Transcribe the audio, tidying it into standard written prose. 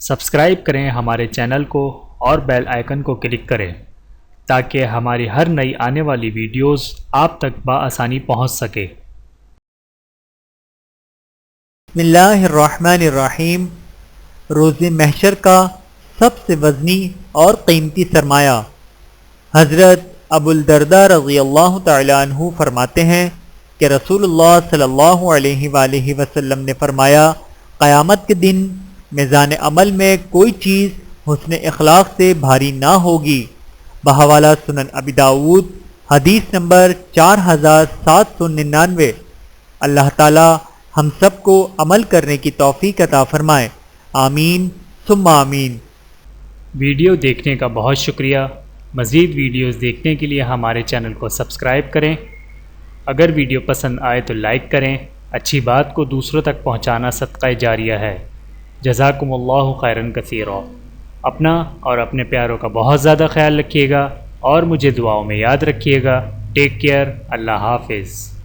Subscribe کریں ہمارے channel کو اور بیل آئیکن کو کلک کریں تاکہ ہماری ہر نئی آنے والی ویڈیوز آپ تک بآسانی پہنچ سکے۔ بسم اللہ الرحمن الرحیم۔ روز محشر کا سب سے وزنی اور قیمتی سرمایہ۔ حضرت ابو الدرداء رضی اللہ تعالی عنہ فرماتے ہیں کہ رسول اللہ صلی اللہ علیہ وآلہ وسلم نے فرمایا، قیامت کے دن میزان عمل میں کوئی چیز حسن اخلاق سے بھاری نہ ہوگی۔ بحوالہ سنن ابی داؤد، حدیث نمبر 4799۔ اللہ تعالی ہم سب کو عمل کرنے کی توفیق عطا فرمائے، آمین ثم آمین۔ ویڈیو دیکھنے کا بہت شکریہ۔ مزید ویڈیوز دیکھنے کے لیے ہمارے چینل کو سبسکرائب کریں۔ اگر ویڈیو پسند آئے تو لائک کریں۔ اچھی بات کو دوسروں تک پہنچانا صدقہ جاریہ ہے۔ جزاکم اللہ خیرا کثیرا۔ اپنا اور اپنے پیاروں کا بہت زیادہ خیال رکھیے گا اور مجھے دعاؤں میں یاد رکھیے گا۔ Take care. اللہ حافظ۔